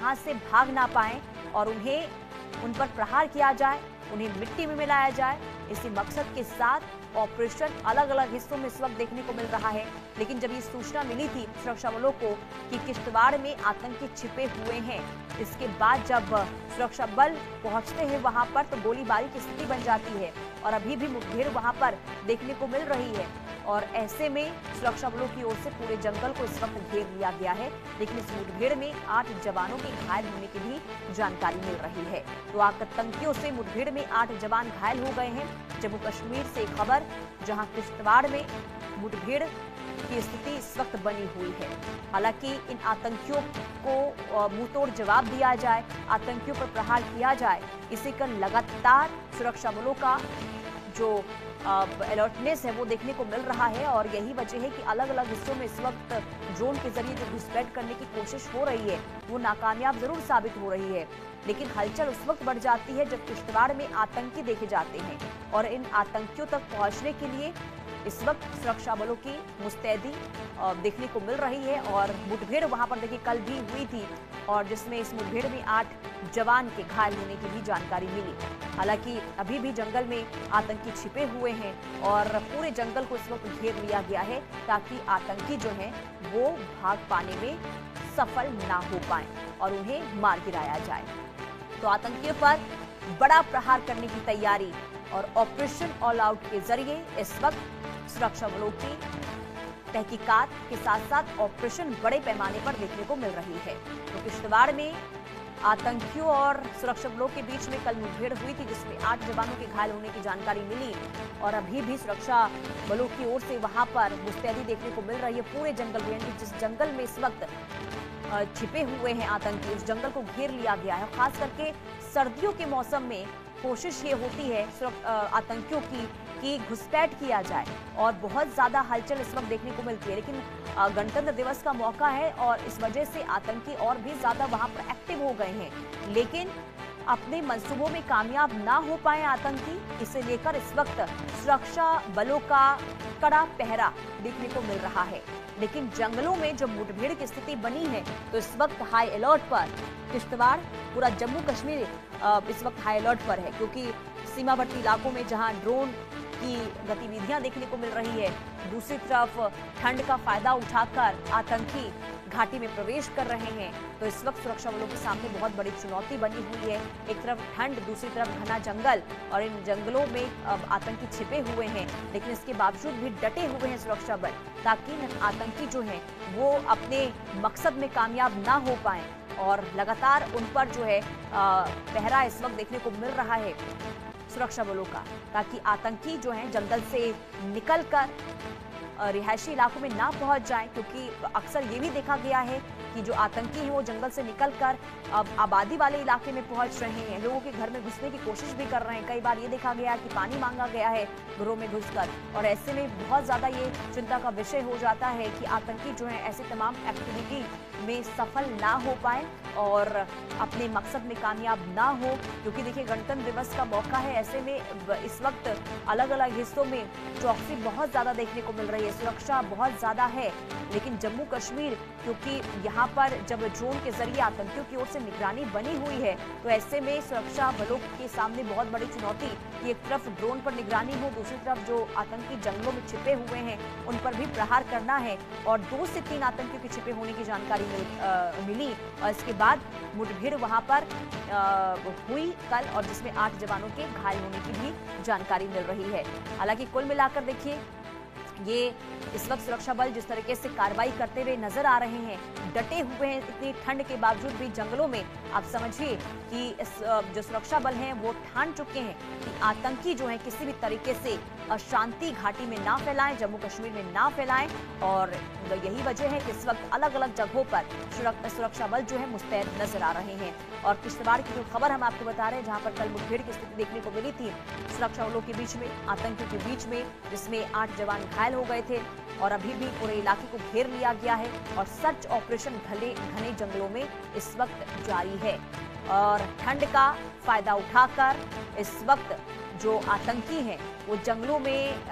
यहाँ से भाग ना पाएं और उन पर प्रहार किया जाए, उन्हें मिट्टी में मिलाया जाए। इसी मकसद के साथ ऑपरेशन अलग अलग हिस्सों में इस वक्त देखने को मिल रहा है। लेकिन जब ये सूचना मिली थी सुरक्षा बलों को कि किश्तवाड़ में आतंकी छिपे हुए हैं, इसके बाद जब सुरक्षा बल पहुंचते हैं वहां पर तो गोलीबारी की स्थिति बन जाती है और अभी भी मुठभेड़ वहां पर देखने को मिल रही है। और ऐसे में सुरक्षा बलों की ओर से पूरे जंगल को इस वक्त घेर लिया गया है। लेकिन इस मुठभेड़ में 8 जवानों के घायल होने की भी जानकारी मिल रही है। तो आतंकियों से मुठभेड़ में 8 जवान घायल हो गए हैं। जम्मू कश्मीर से खबर, जहां किश्तवाड़ में मुठभेड़ की स्थिति इस वक्त बनी हुई है। हालांकि इन आतंकियों को मुंहतोड़ जवाब दिया जाए, आतंकियों पर प्रहार किया जाए, इसी का लगातार सुरक्षा बलों का जो अलर्टनेस है वो देखने को मिल रहा है। और यही वजह है कि अलग अलग हिस्सों में इस वक्त ड्रोन के जरिए जो घुसपैठ करने की कोशिश हो रही है वो नाकामयाब जरूर साबित हो रही है। लेकिन हलचल उस वक्त बढ़ जाती है जब किश्तवाड़ में आतंकी देखे जाते हैं और इन आतंकियों तक पहुंचने के लिए इस वक्त सुरक्षा बलों की मुस्तैदी देखने को मिल रही है। और मुठभेड़ वहां पर देखिए कल भी हुई थी और जिसमें इस मुठभेड़ में 8 जवान के घायल होने की भी जानकारी मिली। हालांकि अभी भी जंगल में आतंकी छिपे हुए हैं और पूरे जंगल को इस वक्त घेर लिया गया है ताकि आतंकी जो हैं वो भाग पाने में सफल ना हो पाए और उन्हें मार गिराया जाए। तो आतंकियों पर बड़ा प्रहार करने की तैयारी और ऑपरेशन ऑल आउट के जरिए इस वक्त सुरक्षा बलों की तहकीकात के साथ साथ ऑपरेशन बड़े पैमाने पर देखने को मिल रही है। तो किश्तवाड़ में आतंकियों और सुरक्षा बलों के बीच में कल मुठभेड़ हुई थी जिसमें 8 जवानों के घायल होने की जानकारी मिली और अभी भी सुरक्षा बलों की ओर से वहां पर मुस्तैदी देखने को मिल रही है। पूरे जंगल में, जिस जंगल में इस वक्त छिपे हुए हैं आतंकी, उस जंगल को घेर लिया गया है। खास करके सर्दियों के मौसम में कोशिश ये होती है आतंकियों की कि घुसपैठ किया जाए और बहुत ज्यादा हलचल इस वक्त देखने को मिलती है। लेकिन गणतंत्र दिवस का मौका है और इस वजह से आतंकी और भी ज्यादा वहां पर एक्टिव हो गए हैं। लेकिन अपने मंसूबों में कामयाब ना हो पाए आतंकी, इसे लेकर इस वक्त सुरक्षा बलों का कड़ा पहरा देखने को मिल रहा है। लेकिन जंगलों में जब मुठभेड़ की स्थिति बनी है तो इस वक्त हाई अलर्ट पर किश्तवाड़, पूरा जम्मू कश्मीर इस वक्त हाई अलर्ट पर है क्योंकि सीमावर्ती इलाकों में जहां ड्रोन की गतिविधियां देखने को मिल रही है, दूसरी तरफ ठंड का फायदा उठाकर आतंकी घाटी में प्रवेश कर रहे हैं। तो इस वक्त सुरक्षा बलों के सामने बहुत बड़ी चुनौती बनी हुई है। एक तरफ ठंड, दूसरी तरफ घना जंगल और इन जंगलों में आतंकी छिपे हुए हैं। लेकिन इसके बावजूद भी डटे हुए हैं सुरक्षा बल ताकि आतंकी जो हैं वो अपने मकसद में कामयाब ना हो पाए और लगातार उन पर जो है पहरा इस वक्त देखने को मिल रहा है सुरक्षा बलों का, ताकि आतंकी जो हैं जंगल से निकलकर रिहायशी इलाकों में ना पहुंच जाएं। क्योंकि अक्सर ये भी देखा गया है कि जो आतंकी हैं वो जंगल से निकलकर अब आबादी वाले इलाके में पहुंच रहे हैं, लोगों के घर में घुसने की कोशिश भी कर रहे हैं। कई बार ये देखा गया कि पानी मांगा गया है घरों में घुसकर और ऐसे में बहुत ज्यादा ये चिंता का विषय हो जाता है कि आतंकी जो है ऐसे तमाम एक्टिविटी में सफल ना हो पाए और अपने मकसद में कामयाब ना हो। क्योंकि देखिए गणतंत्र दिवस का मौका है, ऐसे में इस वक्त अलग अलग हिस्सों में चौकसी बहुत ज्यादा देखने को मिल रही है, सुरक्षा बहुत ज्यादा है। लेकिन जम्मू कश्मीर, क्योंकि यहाँ पर जब ड्रोन के जरिए आतंकियों की ओर से निगरानी बनी हुई है तो ऐसे में सुरक्षा बलों के सामने बहुत बड़ी चुनौती कि एक तरफ ड्रोन पर निगरानी हो, दूसरी तरफ जो आतंकी जंगलों में छिपे हुए हैं उन पर भी प्रहार करना है। और 2 से 3 आतंकियों के छिपे होने की जानकारी मिली और इसके बाद मुठभेड़ वहां पर हुई कल और जिसमें 8 जवानों के घायल होने की भी जानकारी मिल रही है। हालांकि कुल मिलाकर देखिए ये इस वक्त सुरक्षा बल जिस तरीके से कार्रवाई करते हुए नजर आ रहे हैं, डटे हुए हैं इतनी ठंड के बावजूद भी जंगलों में। आप समझिए कि जो सुरक्षा बल हैं वो ठान चुके हैं कि आतंकी जो है किसी भी तरीके से अशांति घाटी में ना फैलाएं, जम्मू कश्मीर में ना फैलाएं। और यही वजह है कि इस वक्त अलग अलग जगहों पर सुरक्षा बल जो है मुस्तैद नजर आ रहे हैं। और किश्तवाड़ की जो खबर हम आपको बता रहे हैं, जहां पर कल मुठभेड़ की स्थिति देखने को मिली थी सुरक्षा बलों के बीच में, आतंकियों के बीच में, जिसमें 8 जवान घायल हो गए थे और अभी भी पूरे इलाके को घेर लिया गया है और सर्च ऑपरेशन घने जंगलों में इस वक्त जारी है। और ठंड का फायदा उठाकर इस वक्त जो आतंकी हैं वो जंगलों में